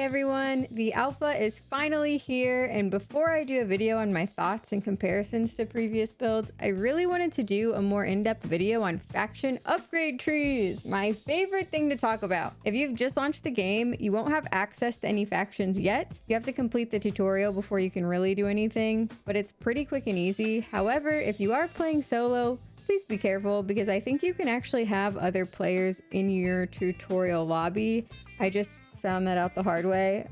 everyone, the alpha is finally here, and before I do a video on my thoughts and comparisons to previous builds, I really wanted to do a more in-depth video on faction upgrade trees, my favorite thing to talk about. If you've just launched the game, you won't have access to any factions yet. You have to complete the tutorial before you can really do anything, but it's pretty quick and easy. However, if you are playing solo, please be careful because I think you can actually have other players in your tutorial lobby. I just found that out the hard way.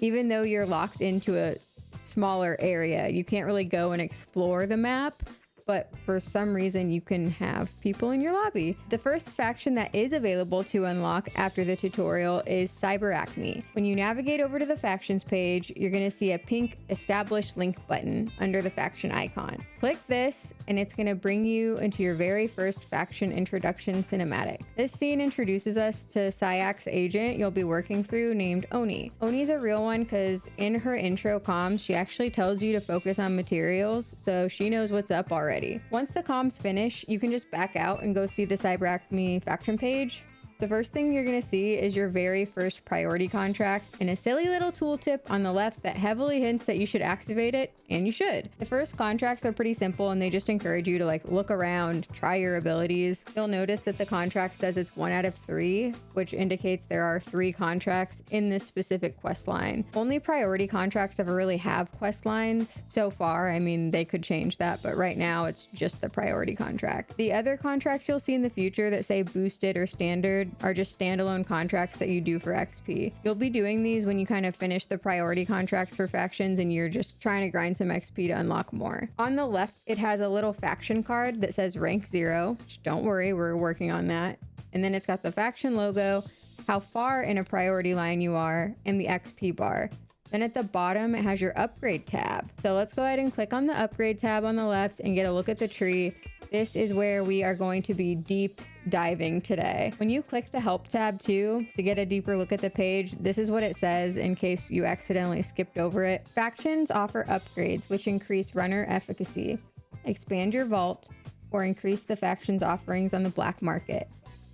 Even though you're locked into a smaller area, you can't really go and explore the map, but for some reason you can have people in your lobby. The first faction that is available to unlock after the tutorial is CyberAcme. When you navigate over to the factions page, you're gonna see a pink establish link button under the faction icon. Click this and it's gonna bring you into your very first faction introduction cinematic. This scene introduces us to Cyak's agent you'll be working through named Oni. Oni's a real one because in her intro comms, she actually tells you to focus on materials, so she knows what's up already. Once the comms finish, you can just back out and go see the CyberAcme faction page. The first thing you're going to see is your very first priority contract and a silly little tooltip on the left that heavily hints that you should activate it, and you should. The first contracts are pretty simple and they just encourage you to look around, try your abilities. You'll notice that the contract says it's 1 out of 3, which indicates there are 3 contracts in this specific quest line. Only priority contracts ever really have quest lines so far. I mean, they could change that, but right now it's just the priority contract. The other contracts you'll see in the future that say boosted or standard are just standalone contracts that you do for XP. You'll be doing these when you kind of finish the priority contracts for factions and you're just trying to grind some XP to unlock more. On the left, it has a little faction card that says rank 0, which don't worry, we're working on that. And then it's got the faction logo, how far in a priority line you are, and the XP bar. Then at the bottom, it has your upgrade tab. So let's go ahead and click on the upgrade tab on the left and get a look at the tree. This is where we are going to be deep diving today. When you click the help tab too, to get a deeper look at the page, this is what it says in case you accidentally skipped over it. Factions offer upgrades which increase runner efficacy, expand your vault, or increase the faction's offerings on the black market.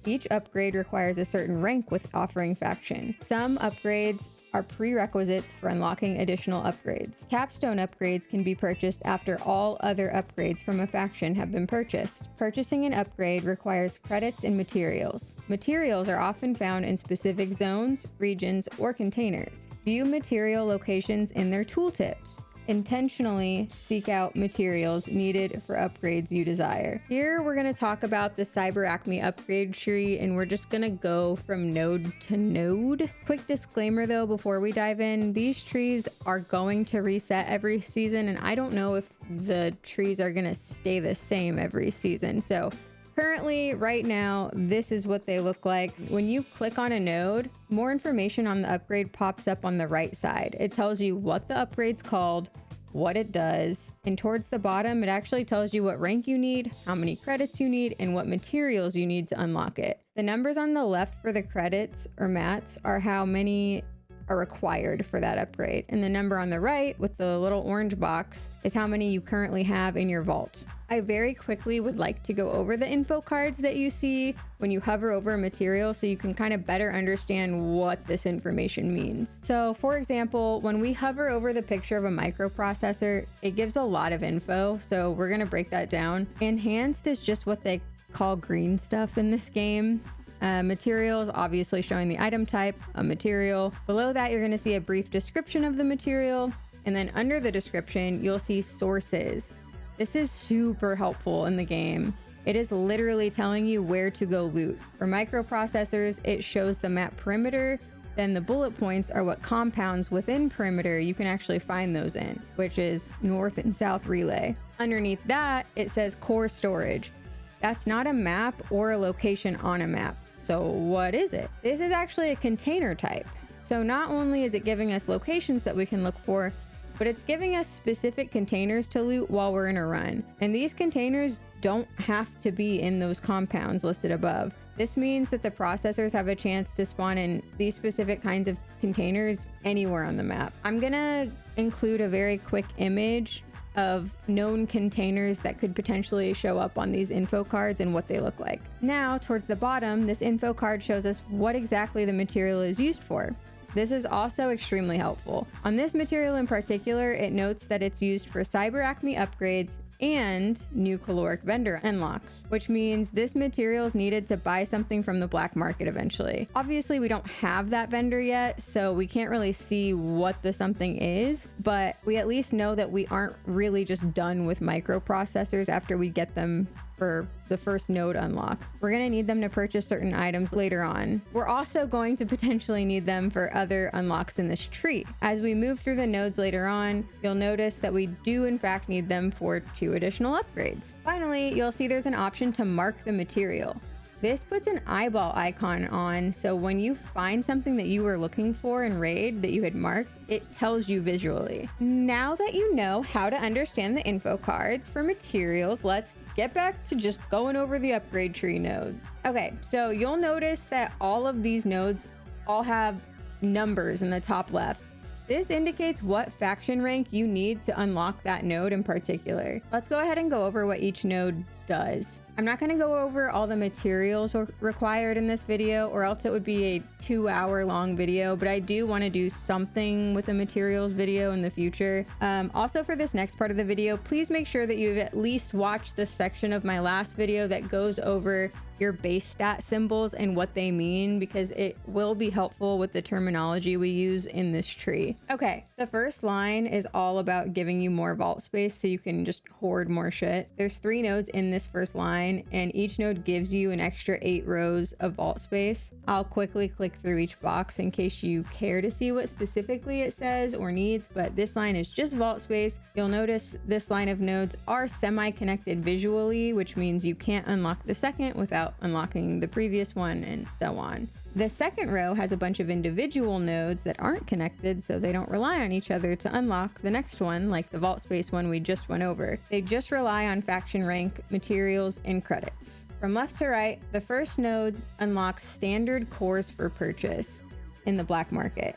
Each upgrade requires a certain rank with offering faction. Some upgrades are prerequisites for unlocking additional upgrades. Capstone upgrades can be purchased after all other upgrades from a faction have been purchased. Purchasing an upgrade requires credits and materials. Materials are often found in specific zones, regions, or containers. View material locations in their tooltips. Intentionally seek out materials needed for upgrades you desire. Here we're going to talk about the CyberAcme upgrade tree, and we're just going to go from node to node. Quick disclaimer though before we dive in, these trees are going to reset every season, and I don't know if the trees are going to stay the same every season. So currently, right now, this is what they look like. When you click on a node, more information on the upgrade pops up on the right side. It tells you what the upgrade's called, what it does, and towards the bottom, it actually tells you what rank you need, how many credits you need, and what materials you need to unlock it. The numbers on the left for the credits or mats are how many are required for that upgrade, and the number on the right with the little orange box is how many you currently have in your vault. I very quickly would like to go over the info cards that you see when you hover over a material so you can kind of better understand what this information means. So for example, when we hover over the picture of a microprocessor, it gives a lot of info, so we're going to break that down. Enhanced is just what they call green stuff in this game. Materials, obviously showing the item type, a material. Below that, you're going to see a brief description of the material. And then under the description, you'll see sources. This is super helpful in the game. It is literally telling you where to go loot. For microprocessors, it shows the map perimeter. Then the bullet points are what compounds within perimeter you can actually find those in, which is north and south relay. Underneath that, it says core storage. That's not a map or a location on a map. So what is it? This is actually a container type. So not only is it giving us locations that we can look for, but it's giving us specific containers to loot while we're in a run. And these containers don't have to be in those compounds listed above. This means that the processors have a chance to spawn in these specific kinds of containers anywhere on the map. I'm gonna include a very quick image of known containers that could potentially show up on these info cards and what they look like. Now, towards the bottom, this info card shows us what exactly the material is used for. This is also extremely helpful. On this material in particular, it notes that it's used for CyberAcme upgrades and Nucaloric vendor unlocks, which means this material is needed to buy something from the black market eventually. Obviously, we don't have that vendor yet, so we can't really see what the something is, but we at least know that we aren't really just done with microprocessors after we get them for the first node unlock. We're going to need them to purchase certain items later on. We're also going to potentially need them for other unlocks in this tree. As we move through the nodes later on, you'll notice that we do in fact need them for 2 additional upgrades. Finally, you'll see there's an option to mark the material. This puts an eyeball icon on, so when you find something that you were looking for in Raid that you had marked, it tells you visually. Now that you know how to understand the info cards for materials, let's get back to just going over the upgrade tree nodes. Okay, so you'll notice that all of these nodes all have numbers in the top left. This indicates what faction rank you need to unlock that node in particular. Let's go ahead and go over what each node does. I'm not going to go over all the materials required in this video, or else it would be a 2-hour long video, but I do want to do something with a materials video in the future. Also for this next part of the video, please make sure that you've at least watched the section of my last video that goes over your base stat symbols and what they mean, because it will be helpful with the terminology we use in this tree. Okay, the first line is all about giving you more vault space so you can just hoard more shit. There's 3 nodes in this first line, and each node gives you an extra 8 rows of vault space. I'll quickly click through each box in case you care to see what specifically it says or needs, but this line is just vault space. You'll notice this line of nodes are semi-connected visually, which means you can't unlock the second without unlocking the previous one, and so on. The second row has a bunch of individual nodes that aren't connected, so they don't rely on each other to unlock the next one, like the vault space one we just went over. They just rely on faction rank, materials, and credits. From left to right, the first node unlocks standard cores for purchase in the black market.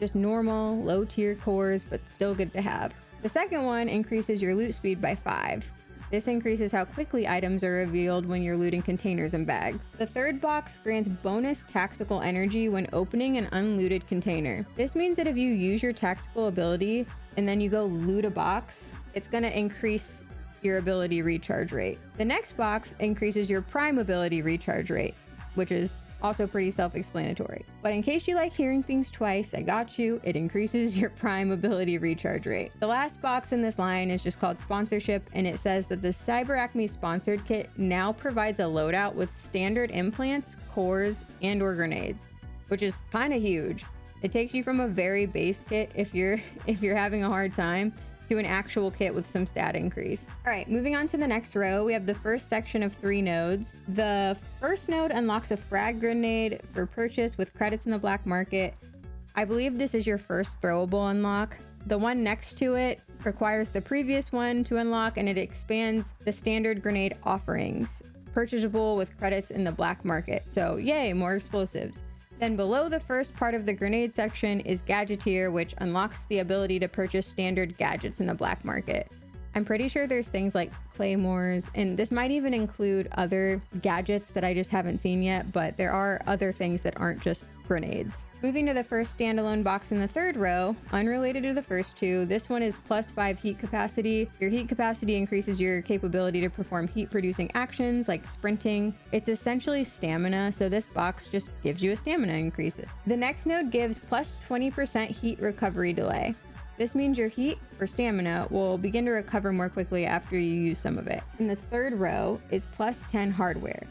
Just normal, low tier cores, but still good to have. The second one increases your loot speed by 5. This increases how quickly items are revealed when you're looting containers and bags. The third box grants bonus tactical energy when opening an unlooted container. This means that if you use your tactical ability and then you go loot a box, it's going to increase your ability recharge rate. The next box increases your prime ability recharge rate, which is also pretty self-explanatory. But in case you like hearing things twice, I got you. It increases your prime ability recharge rate. The last box in this line is just called sponsorship, and it says that the CyberAcme sponsored kit now provides a loadout with standard implants, cores, and or grenades, which is kind of huge. It takes you from a very base kit if you're having a hard time to an actual kit with some stat increase. All right, moving on to the next row, we have the first section of 3 nodes. The first node unlocks a frag grenade for purchase with credits in the black market. I believe this is your first throwable unlock. The one next to it requires the previous one to unlock, and it expands the standard grenade offerings, purchasable with credits in the black market. So yay, more explosives. Then below the first part of the grenade section is Gadgeteer, which unlocks the ability to purchase standard gadgets in the black market. I'm pretty sure there's things like claymores, and this might even include other gadgets that I just haven't seen yet, but there are other things that aren't just grenades. Moving to the first standalone box in the third row, unrelated to the first 2, this one is +5 heat capacity. Your heat capacity increases your capability to perform heat-producing actions like sprinting. It's essentially stamina, so this box just gives you a stamina increase. The next node gives +20% heat recovery delay. This means your heat or stamina will begin to recover more quickly after you use some of it. In the third row is +10 hardware.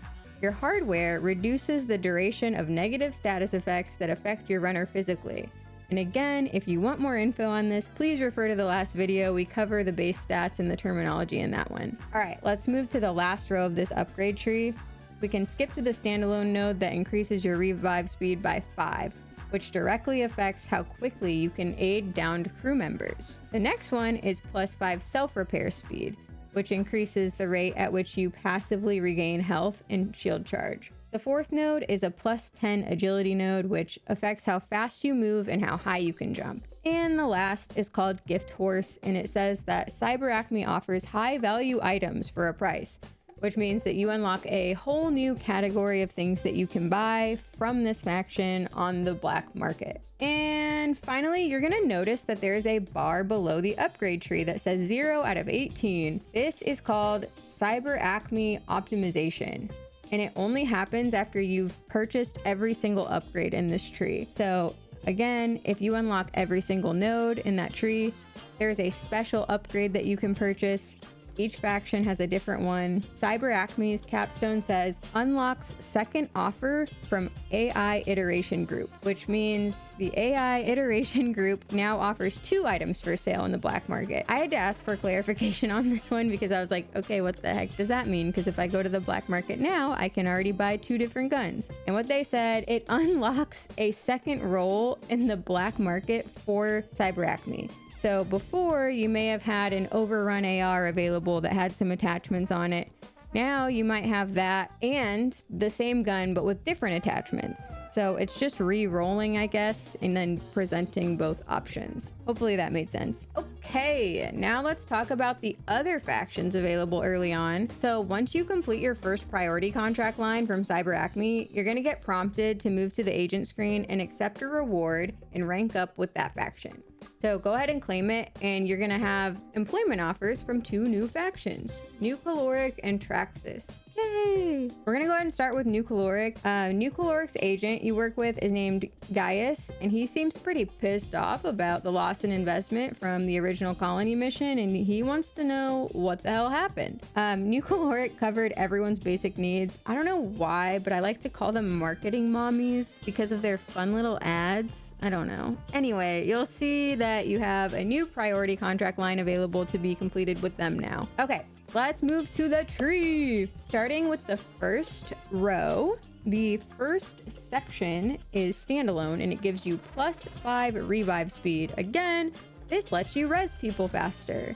Your hardware reduces the duration of negative status effects that affect your runner physically. And again, if you want more info on this, please refer to the last video. We cover the base stats and the terminology in that one. All right, let's move to the last row of this upgrade tree. We can skip to the standalone node that increases your revive speed by 5. Which directly affects how quickly you can aid downed crew members. The next one is +5 self-repair speed, which increases the rate at which you passively regain health and shield charge. The fourth node is a +10 agility node, which affects how fast you move and how high you can jump. And the last is called Gift Horse, and it says that CyberAcme offers high value items for a price. which means that you unlock a whole new category of things that you can buy from this faction on the black market. And finally, you're gonna notice that there's a bar below the upgrade tree that says 0 out of 18. This is called CyberAcme optimization, and it only happens after you've purchased every single upgrade in this tree. So again, if you unlock every single node in that tree, there's a special upgrade that you can purchase. Each faction has a different one. CyberAcme's capstone says unlocks second offer from AI iteration group, which means the AI iteration group now offers 2 items for sale in the black market. I had to ask for clarification on this one because I was like, okay, what the heck does that mean? Because if I go to the black market now, I can already buy 2 different guns. And what they said, it unlocks a second role in the black market for CyberAcme. So before, you may have had an overrun AR available that had some attachments on it. Now you might have that and the same gun, but with different attachments. So it's just re-rolling, I guess, and then presenting both options. Hopefully that made sense. Okay, now let's talk about the other factions available early on. So once you complete your first priority contract line from CyberAcme, you're gonna get prompted to move to the agent screen and accept a reward and rank up with that faction. So go ahead and claim it, and you're gonna have employment offers from 2 new factions, Nucaloric and Traxus. Yay! We're gonna go ahead and start with Nucaloric. Nucaloric's agent you work with is named Gaius, and he seems pretty pissed off about the loss in investment from the original colony mission, and he wants to know what the hell happened. Nucaloric covered everyone's basic needs. I don't know why, but I like to call them marketing mommies because of their fun little ads. I don't know. Anyway, you'll see that you have a new priority contract line available to be completed with them now. Okay, let's move to the tree. Starting with the first row, the first section is standalone and it gives you +5 revive speed. Again, this lets you res people faster.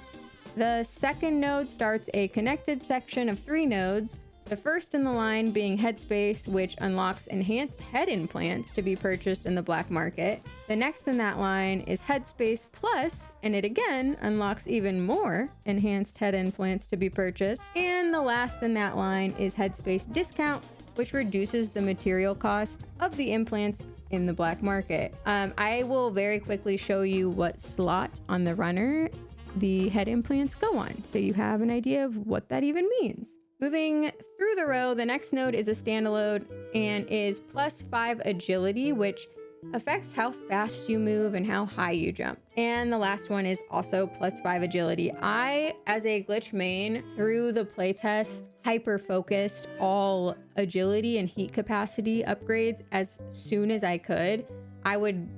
The second node starts a connected section of 3 nodes. The first in the line being Headspace, which unlocks enhanced head implants to be purchased in the black market. The next in that line is Headspace Plus, and it again unlocks even more enhanced head implants to be purchased. And the last in that line is Headspace Discount, which reduces the material cost of the implants in the black market. I will very quickly show you what slot on the runner the head implants go on, so you have an idea of what that even means. Moving through the row, the next node is a standalone and is +5 agility, which affects how fast you move and how high you jump. And the last one is also +5 agility. I, as a glitch main, through the playtest, hyper-focused all agility and heat capacity upgrades as soon as I could. I would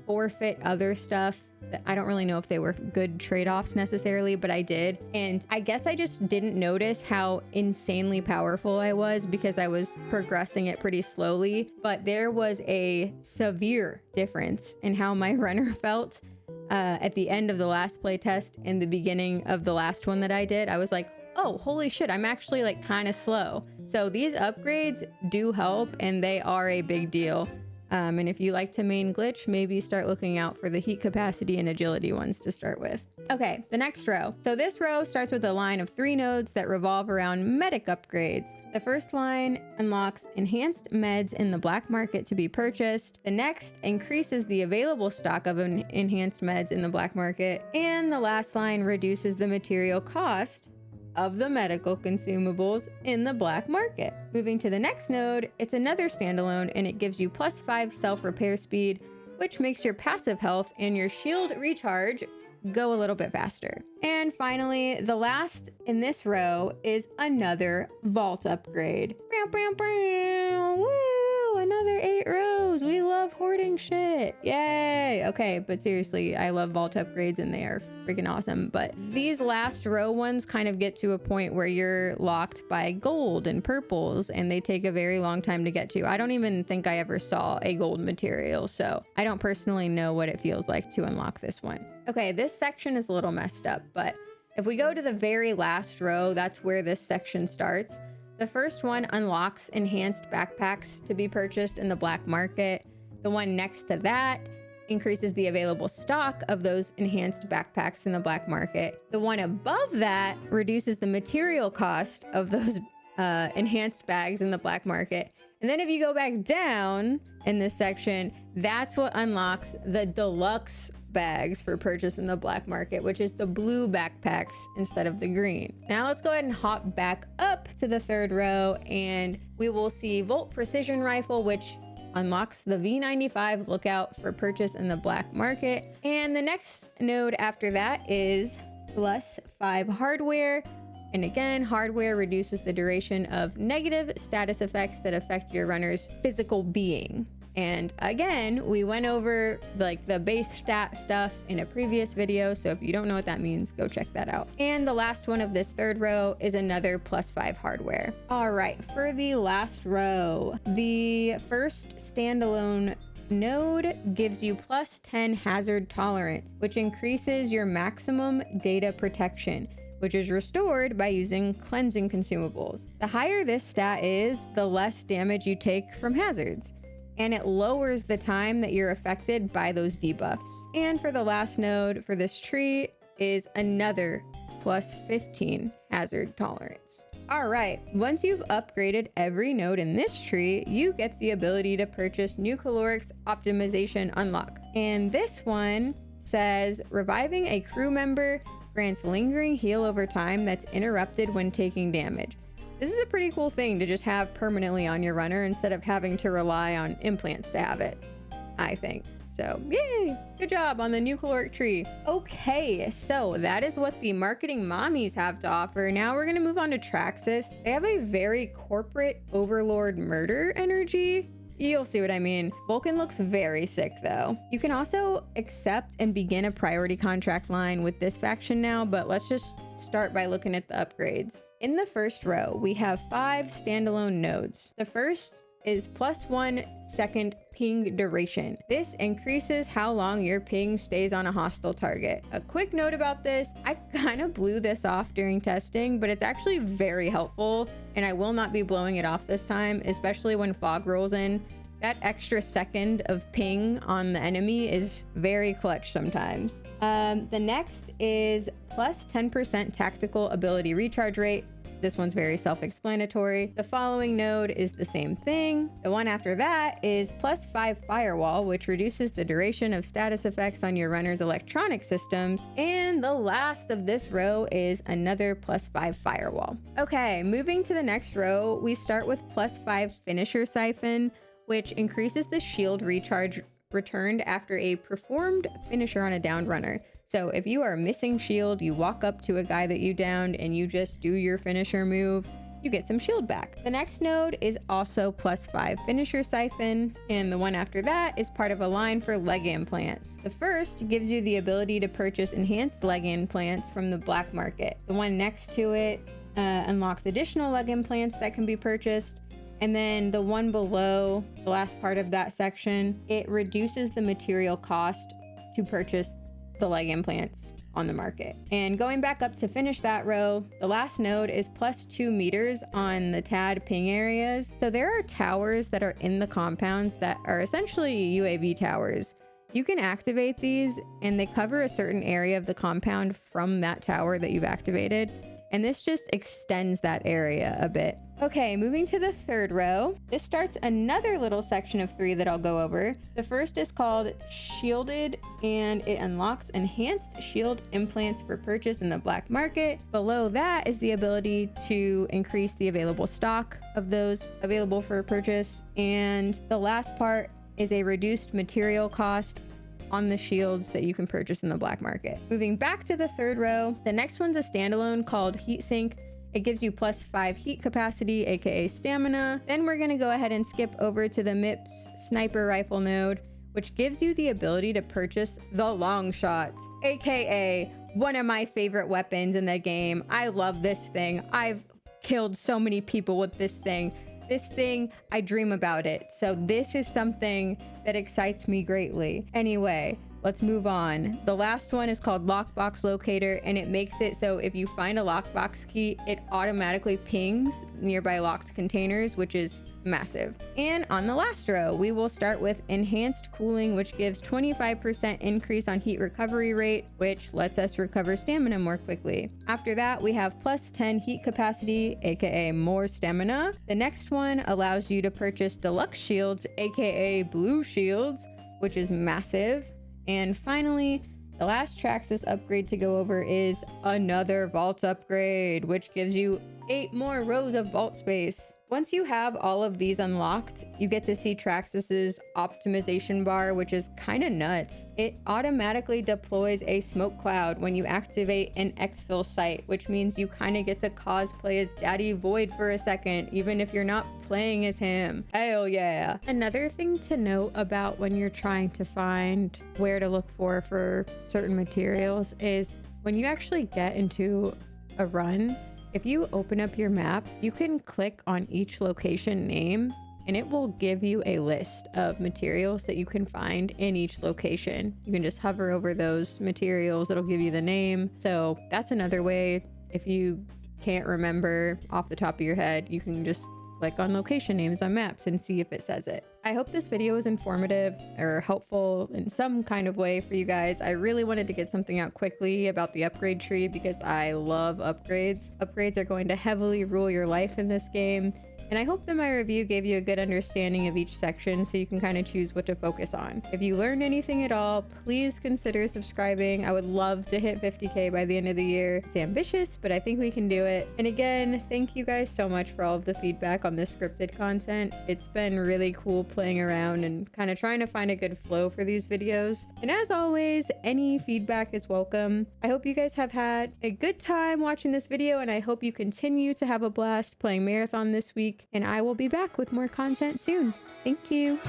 forfeit other stuff. I don't really know if they were good trade-offs necessarily, but I did. And I guess I just didn't notice how insanely powerful I was because I was progressing it pretty slowly. But there was a severe difference in how my runner felt at the end of the last playtest and the beginning of the last one that I did. I was like, oh, holy shit, I'm actually like kind of slow. So these upgrades do help and they are a big deal. And if you like to main glitch, maybe start looking out for the heat capacity and agility ones to start with. Okay, the next row. So this row starts with a line of 3 nodes that revolve around medic upgrades. The first line unlocks enhanced meds in the black market to be purchased. The next increases the available stock of enhanced meds in the black market. And the last line reduces the material cost of the medical consumables in the black market. Moving to the next node, it's another standalone and it gives you +5 self-repair speed, which makes your passive health and your shield recharge go a little bit faster. And finally, the last in this row is another vault upgrade. Woo! Another 8 rows. We love hoarding shit. Yay! Okay, but seriously, I love vault upgrades and they are freaking awesome. But these last row ones kind of get to a point where you're locked by gold and purples and they take a very long time to get to. I don't even think I ever saw a gold material, so I don't personally know what it feels like to unlock this one. Okay, this section is a little messed up, but if we go to the very last row, that's where this section starts. The first one unlocks enhanced backpacks to be purchased in the black market. The one next to that increases the available stock of those enhanced backpacks in the black market. The one above that reduces the material cost of those enhanced bags in the black market. And then if you go back down in this section, that's what unlocks the deluxe bags for purchase in the black market, which is the blue backpacks instead of the green. Now let's go ahead and hop back up to the third row, and we will see Volt Precision Rifle, which unlocks the V95 Lookout for purchase in the black market. And the next node after that is +5 hardware. And again, hardware reduces the duration of negative status effects that affect your runner's physical being. And again, we went over like the base stat stuff in a previous video, so if you don't know what that means, go check that out. And the last one of this third row is another +5 hardware. All right, for the last row, the first standalone node gives you +10 hazard tolerance, which increases your maximum data protection, which is restored by using cleansing consumables. The higher this stat is, the less damage you take from hazards, and it lowers the time that you're affected by those debuffs. And for the last node for this tree is another +15 hazard tolerance. All right, once you've upgraded every node in this tree, you get the ability to purchase Nucaloric's Optimization Unlock. And this one says, reviving a crew member grants lingering heal over time that's interrupted when taking damage. This is a pretty cool thing to just have permanently on your runner instead of having to rely on implants to have it, I think. So yay, good job on the Nucaloric Tree. Okay, so that is what the marketing mommies have to offer. Now we're gonna move on to Traxus. They have a very corporate overlord murder energy. You'll see what I mean. Vulcan looks very sick though. You can also accept and begin a priority contract line with this faction now, but let's just start by looking at the upgrades. In the first row, we have 5 standalone nodes. The first is +1 second ping duration. This increases how long your ping stays on a hostile target. A quick note about this, I kind of blew this off during testing, but it's actually very helpful, and I will not be blowing it off this time, especially when fog rolls in. That extra second of ping on the enemy is very clutch sometimes. The next is +10% tactical ability recharge rate. This one's very self-explanatory. The following node is the same thing. The one after that is +5 firewall, which reduces the duration of status effects on your runner's electronic systems. And the last of this row is another +5 firewall. Okay, moving to the next row, we start with +5 finisher siphon, which increases the shield recharge returned after a performed finisher on a downed runner. So if you are missing shield, you walk up to a guy that you downed and you just do your finisher move, you get some shield back. The next node is also +5 finisher siphon, and the one after that is part of a line for leg implants. The first gives you the ability to purchase enhanced leg implants from the black market. The one next to it unlocks additional leg implants that can be purchased. And then the one below, the last part of that section, it reduces the material cost to purchase the leg implants on the market. And going back up to finish that row, the last node is +2 meters on the TAD ping areas. So there are towers that are in the compounds that are essentially UAV towers. You can activate these and they cover a certain area of the compound from that tower that you've activated. And this just extends that area a bit. Okay, moving to the third row. This starts another little section of 3 that I'll go over. The first is called Shielded, and it unlocks enhanced shield implants for purchase in the black market. Below that is the ability to increase the available stock of those available for purchase. And the last part is a reduced material cost on the shields that you can purchase in the black market. Moving back to the third row, the next one's a standalone called Heatsink. It gives you +5 heat capacity, aka stamina. Then we're gonna go ahead and skip over to the MIPS sniper rifle node, which gives you the ability to purchase the long shot, aka one of my favorite weapons in the game. I love this thing. I've killed so many people with this thing. This thing, I dream about it. So this is something that excites me greatly. Anyway, let's move on. The last one is called Lockbox Locator, and it makes it so if you find a lockbox key, it automatically pings nearby locked containers, which is massive. And on the last row, we will start with enhanced cooling, which gives 25% increase on heat recovery rate, which lets us recover stamina more quickly. After that, we have plus 10 heat capacity, aka more stamina. The next one allows you to purchase deluxe shields, aka blue shields, which is massive. And finally, the last Traxus upgrade to go over is another vault upgrade, which gives you 8 more rows of vault space. Once you have all of these unlocked, you get to see Traxus's optimization bar, which is kind of nuts. It automatically deploys a smoke cloud when you activate an exfil site, which means you kind of get to cosplay as Daddy Void for a second, even if you're not playing as him. Hell yeah. Another thing to note about when you're trying to find where to look for certain materials is when you actually get into a run, if you open up your map, you can click on each location name and it will give you a list of materials that you can find in each location. You can just hover over those materials, it'll give you the name. So that's another way. If you can't remember off the top of your head, you can just click on location names on maps and see if it says it. I hope this video was informative or helpful in some kind of way for you guys. I really wanted to get something out quickly about the upgrade tree because I love upgrades. Upgrades are going to heavily rule your life in this game. And I hope that my review gave you a good understanding of each section so you can kind of choose what to focus on. If you learned anything at all, please consider subscribing. I would love to hit 50K by the end of the year. It's ambitious, but I think we can do it. And again, thank you guys so much for all of the feedback on this scripted content. It's been really cool playing around and kind of trying to find a good flow for these videos. And as always, any feedback is welcome. I hope you guys have had a good time watching this video, and I hope you continue to have a blast playing Marathon this week. And I will be back with more content soon. Thank you.